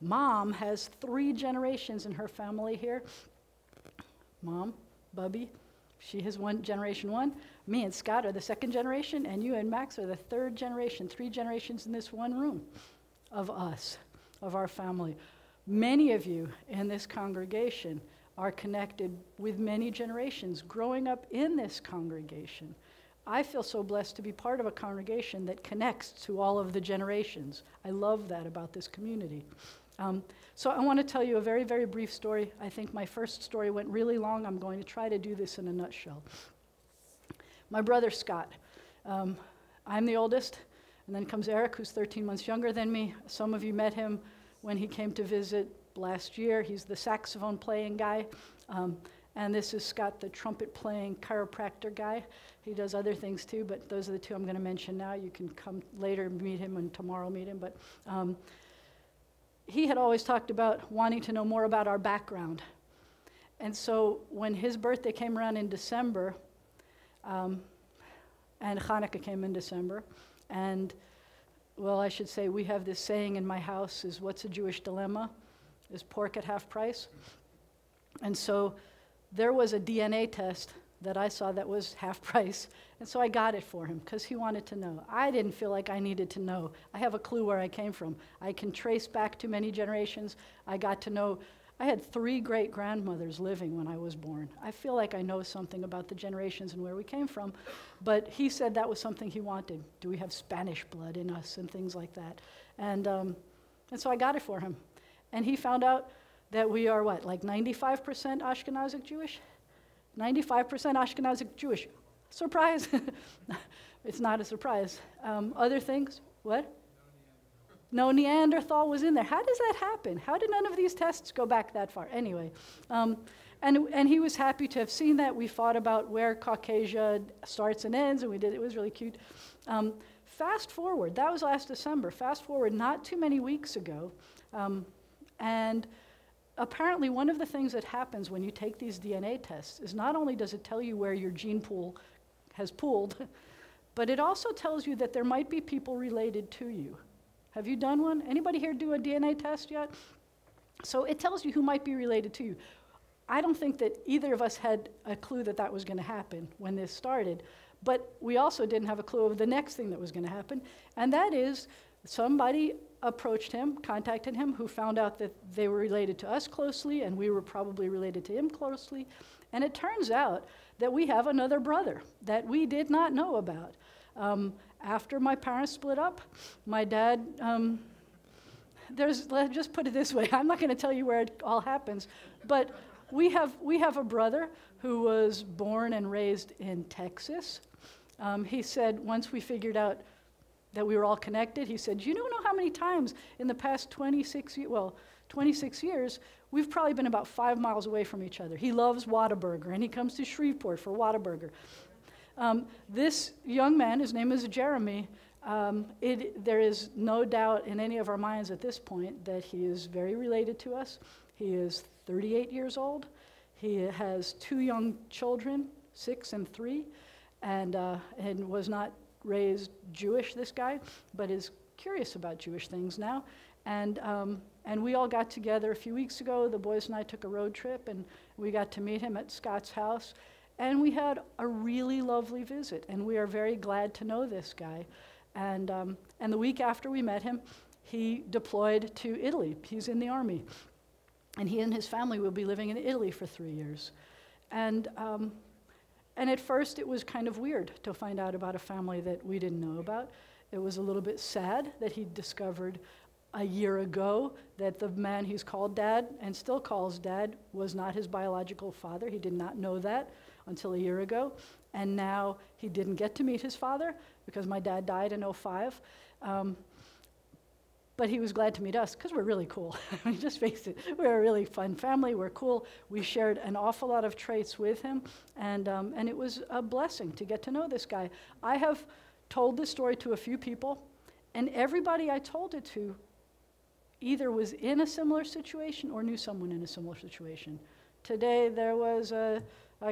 Mom has 3 generations in her family here. Mom, Bubby, she has generation 1. Me and Scott are the 2nd generation, and you and Max are the 3rd generation. 3 generations in this one room of us, of our family. Many of you in this congregation are connected with many generations growing up in this congregation. I feel so blessed to be part of a congregation that connects to all of the generations. I love that about this community. So I want to tell you a very, very brief story. I think my first story went really long. I'm going to try to do this in a nutshell. My brother Scott. I'm the oldest, and then comes Eric, who's 13 months younger than me. Some of you met him when he came to visit last year. He's the saxophone playing guy. And this is Scott, the trumpet playing chiropractor guy. He does other things too, but those are the 2 I'm going to mention now. You can come later and meet him, and tomorrow meet him. But he had always talked about wanting to know more about our background. And so when his birthday came around in December, and Hanukkah came in December, and well, I should say we have this saying in my house is, what's a Jewish dilemma? Is pork at half price? And so there was a DNA test that I saw that was half price, and so I got it for him because he wanted to know. I didn't feel like I needed to know. I have a clue where I came from. I can trace back to many generations. I got to know, I had 3 great-grandmothers living when I was born. I feel like I know something about the generations and where we came from, but he said that was something he wanted. Do we have Spanish blood in us and things like that? And so I got it for him. And he found out that we are what, like 95% Ashkenazic Jewish? 95% Ashkenazic Jewish. Surprise. It's not a surprise. Other things? What? No Neanderthal was in there. How does that happen? How did none of these tests go back that far? Anyway, and he was happy to have seen that. We fought about where Caucasia starts and ends, and we did. It was really cute. Fast forward, that was last December. Fast forward not too many weeks ago, and apparently one of the things that happens when you take these DNA tests is not only does it tell you where your gene pool has pooled, but it also tells you that there might be people related to you. Have you done one? Anybody here do a DNA test yet? So it tells you who might be related to you. I don't think that either of us had a clue that that was going to happen when this started, but we also didn't have a clue of the next thing that was going to happen, and that is somebody approached him, contacted him, who found out that they were related to us closely, and we were probably related to him closely. And it turns out that we have another brother that we did not know about. After my parents split up, my dad, let's just put it this way, I'm not going to tell you where it all happens, but we have a brother who was born and raised in Texas. He said once we figured out that we were all connected, he said, you don't know how many times in the past 26 years, we've probably been about 5 miles away from each other. He loves Whataburger, and he comes to Shreveport for Whataburger. This young man, his name is Jeremy, there is no doubt in any of our minds at this point that he is very related to us. He is 38 years old. He has 2 young children, 6 and 3, and was not raised Jewish, this guy, but is curious about Jewish things now. And we all got together a few weeks ago. The boys and I took a road trip, and we got to meet him at Scott's house. And we had a really lovely visit, and we are very glad to know this guy. And the week after we met him, he deployed to Italy. He's in the Army. And he and his family will be living in Italy for 3 years. And at first, it was kind of weird to find out about a family that we didn't know about. It was a little bit sad that he discovered a year ago that the man he's called dad and still calls dad was not his biological father. He did not know that until a year ago. And now he didn't get to meet his father because my dad died in 2005. But he was glad to meet us because we're really cool. I mean, just face it, we're a really fun family. We're cool. We shared an awful lot of traits with him, and it was a blessing to get to know this guy. I have told this story to a few people, and everybody I told it to either was in a similar situation or knew someone in a similar situation. Today there was a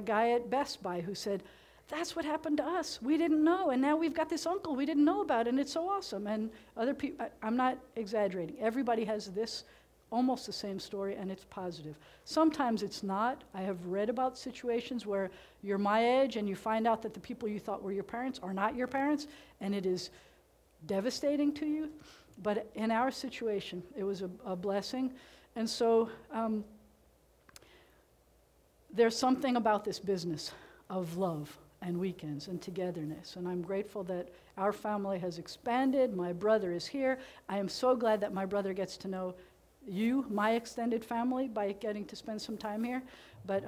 guy at Best Buy who said, that's what happened to us. We didn't know, and now we've got this uncle we didn't know about, and it's so awesome. And other people, I'm not exaggerating. Everybody has this, almost the same story, and it's positive. Sometimes it's not. I have read about situations where you're my age, and you find out that the people you thought were your parents are not your parents, and it is devastating to you. But in our situation, it was a blessing. And so there's something about this business of love and weekends and togetherness. And I'm grateful that our family has expanded. My brother is here. I am so glad that my brother gets to know you, my extended family, by getting to spend some time here. But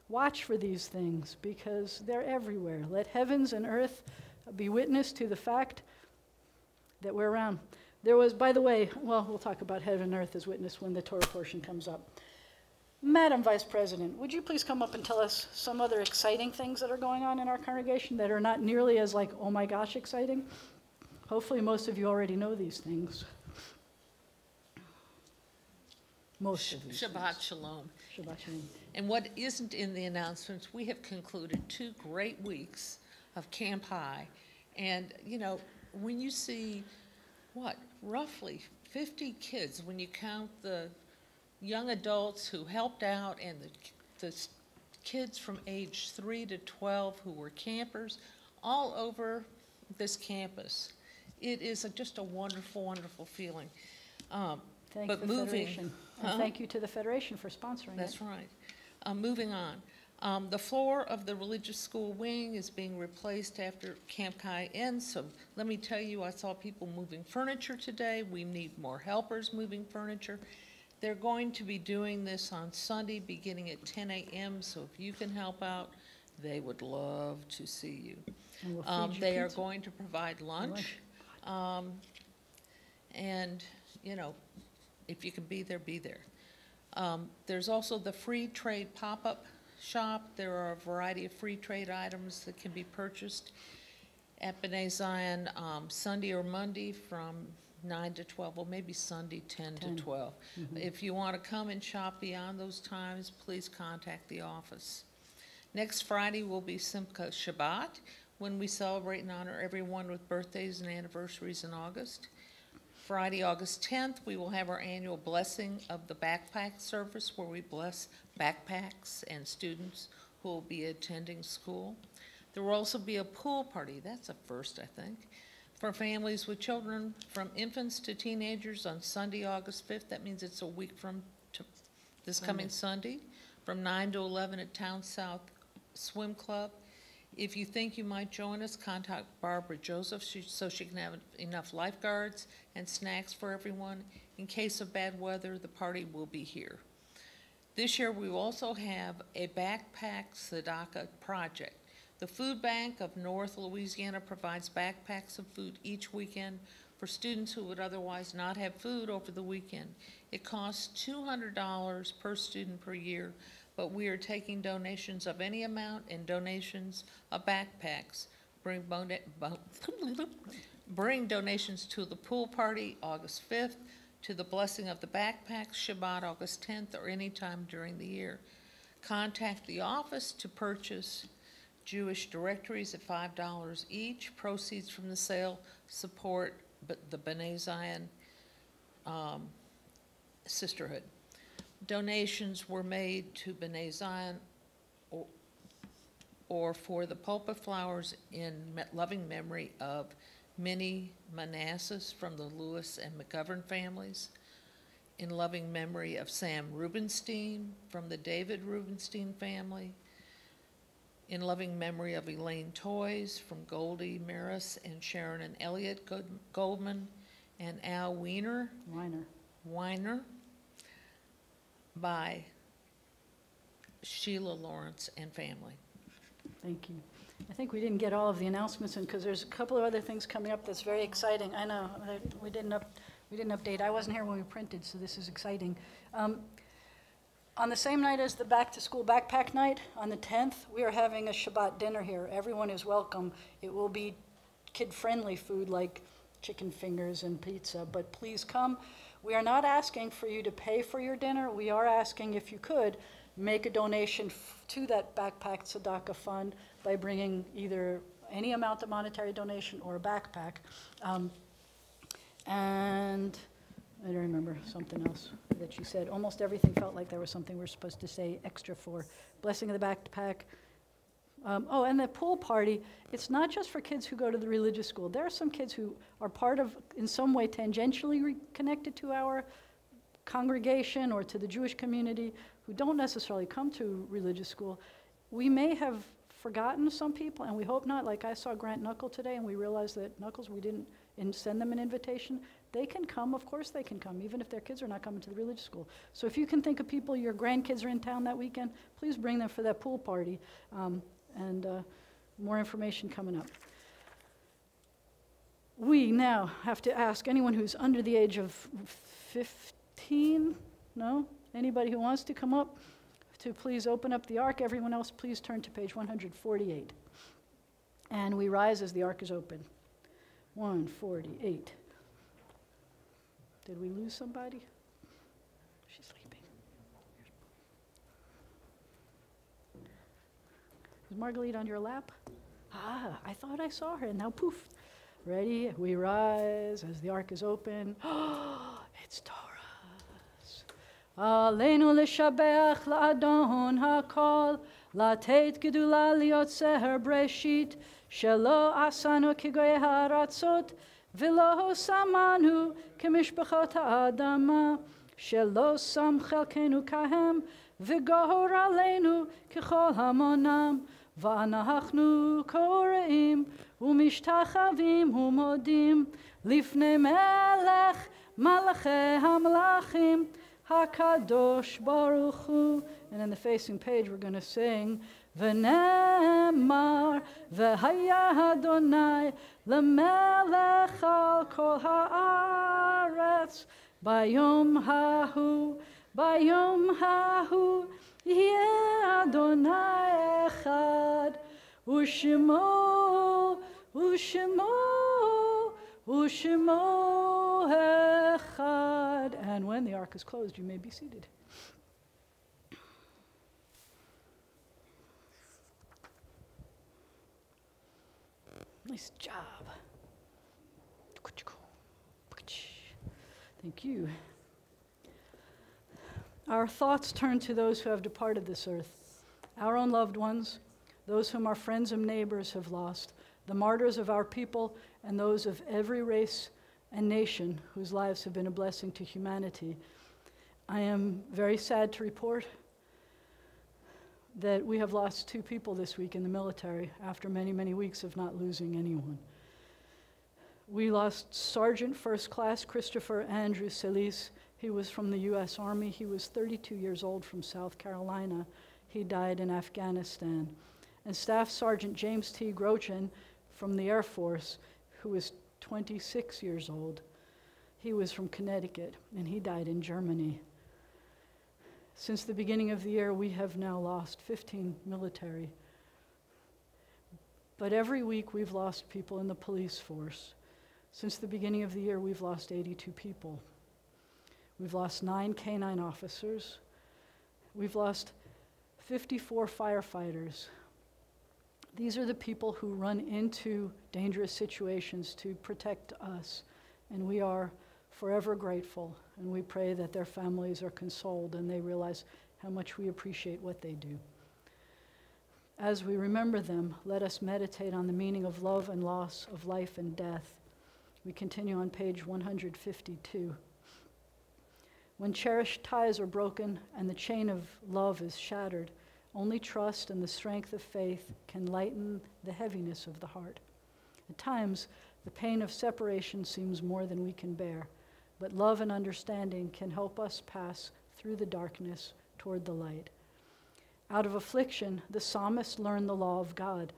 watch for these things because they're everywhere. Let heavens and earth be witness to the fact that we're around. There was, by the way, well, we'll talk about heaven and earth as witness when the Torah portion comes up. Madam Vice President, would you please come up and tell us some other exciting things that are going on in our congregation that are not nearly as like, oh my gosh, exciting? Hopefully most of you already know these things. Most of these Shabbat things. Shalom. Shabbat Shalom. And what isn't in the announcements, we have concluded 2 great weeks of Camp High. And, you know, when you see, roughly 50 kids, when you count the young adults who helped out and the kids from age 3 to 12 who were campers all over this campus. It is just a wonderful, wonderful feeling. Thank but the moving, Federation. And thank you to the Federation for sponsoring That's it. right. Moving on. The floor of the religious school wing is being replaced after Camp High ends. So let me tell you, I saw people moving furniture today. We need more helpers moving furniture. They're going to be doing this on Sunday beginning at 10 a.m. So if you can help out, they would love to see you. And we'll feed you They are pizza. going to provide lunch. And, you know, if you can be there, be there. There's also the free trade pop-up shop. There are a variety of free trade items that can be purchased at B'nai Zion Sunday or Monday from 9 to 12, well, maybe Sunday 10 to 12. If you want to come and shop beyond those times, please contact the office. Next Friday will be Simcha Shabbat, when we celebrate and honor everyone with birthdays and anniversaries in August. Friday, August 10th, we will have our annual blessing of the backpack service, where we bless backpacks and students who will be attending school. There will also be a pool party. That's a first, I think. for families with children from infants to teenagers on Sunday, August 5th. That means it's a week from this coming Sunday, from 9 to 11 at Town South Swim Club. If you think you might join us, contact Barbara Joseph so she can have enough lifeguards and snacks for everyone. In case of bad weather, the party will be here. This year, we will also have a backpack tzedakah project. The Food Bank of North Louisiana provides backpacks of food each weekend for students who would otherwise not have food over the weekend. It costs $200 per student per year, but we are taking donations of any amount, and donations of backpacks. Bring donations to the pool party August 5th, to the blessing of the backpacks Shabbat August 10th, or any time during the year. Contact the office to purchase Jewish directories at $5 each. Proceeds from the sale support the B'nai Zion Sisterhood. Donations were made to B'nai Zion or for the pulpit flowers in loving memory of Minnie Manassas from the Lewis and McGovern families, in loving memory of Sam Rubenstein from the David Rubenstein family, in loving memory of Elaine Toys from Goldie Maris and Sharon and Elliot Goldman, and Al Weiner by Sheila Lawrence and family. Thank you. I think we didn't get all of the announcements in because there's a couple of other things coming up that's very exciting. I know we didn't update. I wasn't here when we printed, so this is exciting. On the same night as the back to school backpack night, on the 10th, we are having a Shabbat dinner here. Everyone is welcome. It will be kid-friendly food like chicken fingers and pizza, but please come. We are not asking for you to pay for your dinner. We are asking if you could make a donation to that backpack tzedakah fund by bringing either any amount of monetary donation or a backpack. And I don't remember something else that you said. Almost everything felt like there was something we're supposed to say extra for. Blessing of the backpack. Oh, and the pool party, it's not just for kids who go to the religious school. There are some kids who are part of, in some way, tangentially connected to our congregation or to the Jewish community who don't necessarily come to religious school. We may have forgotten some people, and we hope not. Like I saw Grant Knuckle today, and we realized that Knuckles, we didn't send them an invitation. They can come, of course they can come, even if their kids are not coming to the religious school. So if you can think of people, your grandkids are in town that weekend, please bring them for that pool party. And more information coming up. We now have to ask anyone who's under the age of 15, no? Anybody who wants to come up to please open up the ark. Everyone else, please turn to page 148. And we rise as the ark is open. 148. Did we lose somebody? She's sleeping. Is Marguerite on your lap? Ah, I thought I saw her, and now poof. Ready? We rise as the ark is open. Oh, it's Taurus. Aleinu l'shabeach la'adon ha'kol, la'teit gedula liotzer breshit, shelo asanu kigoy ha'aratzot, v'lo samanu k'mishpachot ha'adama, shelo sam chelkenu kahem, v'gohor aleinu k'chol hamonam, ואנחנו קוראים ומשתחווים ומודים לפני מלך מלכי המלכים הקדוש ברוך הוא. And in the facing page we're going to sing ונאמר והיה אדוני למלך על כל הארץ ביום ההוא יהיה אדוני אחד, ושמו אחד. And when the ark is closed, you may be seated. Nice job. Thank you. Our thoughts turn to those who have departed this earth, our own loved ones, those whom our friends and neighbors have lost, the martyrs of our people, and those of every race and nation whose lives have been a blessing to humanity. I am very sad to report that we have lost 2 people this week in the military after many, many weeks of not losing anyone. We lost Sergeant First Class Christopher Andrew Solis. He was from the U.S. Army. He was 32 years old from South Carolina. He died in Afghanistan. And Staff Sergeant James T. Grochin from the Air Force, who was 26 years old. He was from Connecticut, and he died in Germany. Since the beginning of the year, we have now lost 15 military. But every week, we've lost people in the police force. Since the beginning of the year, we've lost 82 people. We've lost 9 K-9 officers. We've lost 54 firefighters. These are the people who run into dangerous situations to protect us, and we are forever grateful, and we pray that their families are consoled and they realize how much we appreciate what they do. As we remember them, let us meditate on the meaning of love and loss, of life and death. We continue on page 152. When cherished ties are broken and the chain of love is shattered, only trust and the strength of faith can lighten the heaviness of the heart. At times, the pain of separation seems more than we can bear, but love and understanding can help us pass through the darkness toward the light. Out of affliction, the psalmist learned the law of God,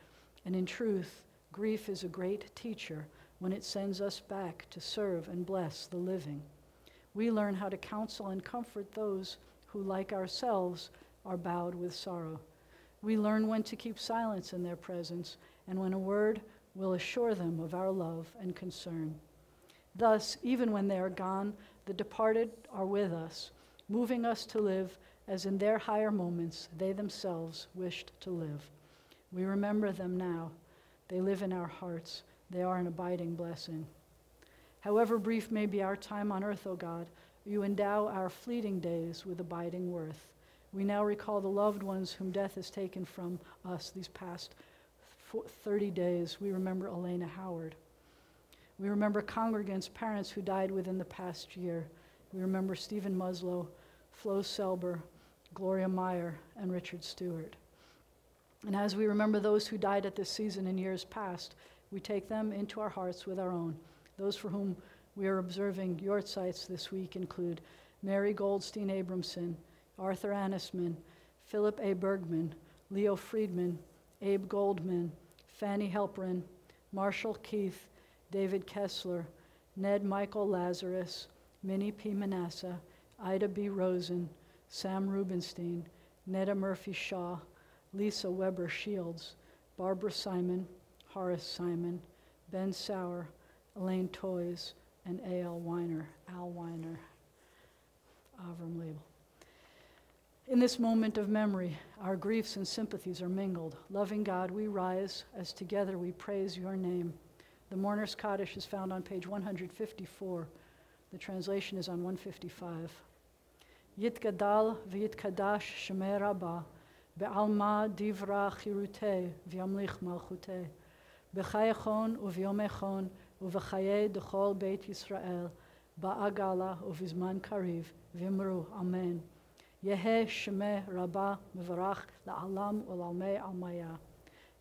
and in truth, grief is a great teacher when it sends us back to serve and bless the living. We learn how to counsel and comfort those who, like ourselves, are bowed with sorrow. We learn when to keep silence in their presence, and when a word will assure them of our love and concern. Thus, even when they are gone, the departed are with us, moving us to live as in their higher moments they themselves wished to live. We remember them now. They live in our hearts. They are an abiding blessing. However brief may be our time on earth, O God, you endow our fleeting days with abiding worth. We now recall the loved ones whom death has taken from us these past 30 days. We remember Elena Howard. We remember congregants, parents who died within the past year. We remember Stephen Muslow, Flo Selber, Gloria Meyer, and Richard Stewart. And as we remember those who died at this season in years past, we take them into our hearts with our own. Those for whom we are observing yortzites this week include Mary Goldstein Abramson, Arthur Annisman, Philip A. Bergman, Leo Friedman, Abe Goldman, Fanny Helperin, Marshall Keith, David Kessler, Ned Michael Lazarus, Minnie P. Manasseh, Ida B. Rosen, Sam Rubenstein, Netta Murphy Shaw, Lisa Weber Shields, Barbara Simon, Horace Simon, Ben Sauer, Elaine Toys, and Al Weiner, Avram Label. In this moment of memory, our griefs and sympathies are mingled. Loving God, we rise as together we praise your name. The Mourner's Kaddish is found on page 154. The translation is on 155. Yitgadal v'yitkadash shemei Rabba, be'alma divra chirutei v'yamlich malchutei, b'chayachon u'v'yomechon u'v'chayei d'chol Beit Yisrael, ba'agala u'v'zman kariv, v'imru amen. Yeheh shemei Rabba mevarach la'alam u'lalmei almaya.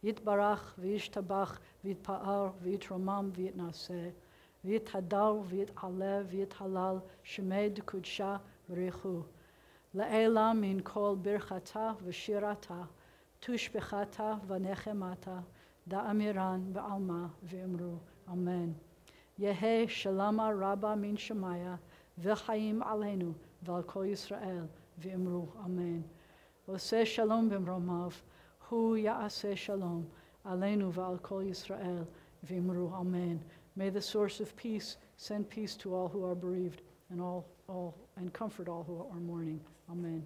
Yitbarach v'yishtabach v'yitpa'ar v'yitromam v'yitnaseh, v'yithadar v'yit'aleh v'yithalal shemei d'kudsha v'richu. La'ela min kol birchata v'shirata, tushbechata v'nechemata, da'amiran ba'alma v'imru amen. Yeheh shalama rabba min shemaya, v'chaim aleinu v'al kol Yisrael v'imru amen. Oseh shalom b'mromav, hu ya'aseh shalom, aleinu v'al kol Yisrael v'imru amen. May the source of peace send peace to all who are bereaved and comfort all who are mourning. Amen.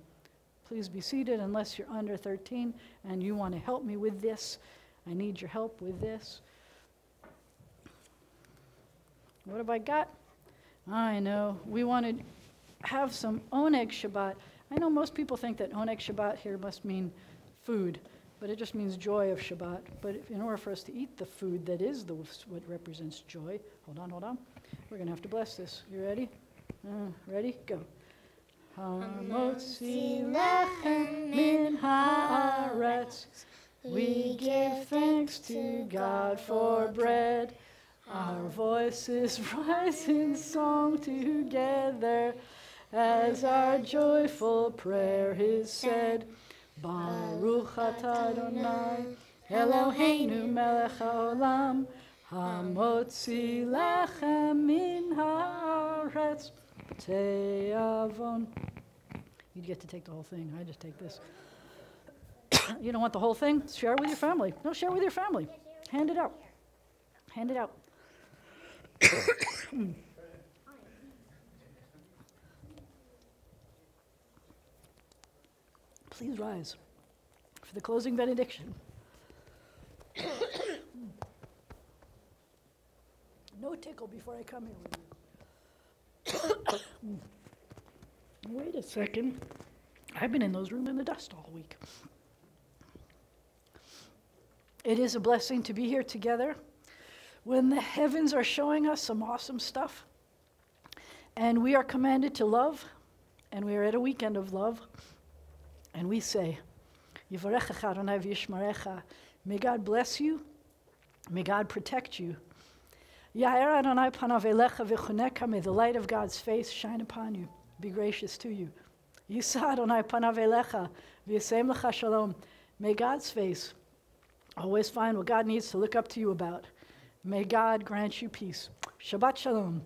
Please be seated unless you're under 13 and you want to help me with this. I need your help with this. What have I got? I know. We want to have some Oneg Shabbat. I know most people think that Oneg Shabbat here must mean food, but it just means joy of Shabbat. But in order for us to eat the food that is what represents joy, hold on. We're going to have to bless this. You ready? Ready? Go. Hamotzi lechem min haaretz. We give thanks to God for bread. Our voices rise in song together as our joyful prayer is said. Baruch atah Adonai Eloheinu melech haolam hamotzi lechem min haaretz b'te'avon. You get to take the whole thing. I just take this. You don't want the whole thing? Share it with your family. No, share it with your family. Hand it out. Hand it out. Please rise for the closing benediction. No tickle before I come here with you. Wait a second. I've been in those rooms in the dust all week. It is a blessing to be here together when the heavens are showing us some awesome stuff. And we are commanded to love, and we are at a weekend of love. And we say, Yivarechecha Adonai v'yishmarecha. May God bless you. May God protect you. Ya'er Adonai panav elecha v'chuneka. May the light of God's face shine upon you, be gracious to you. Yisa Adonai panav elecha v'yasem lecha shalom. May God's face always find what God needs to look up to you about. May God grant you peace. Shabbat shalom.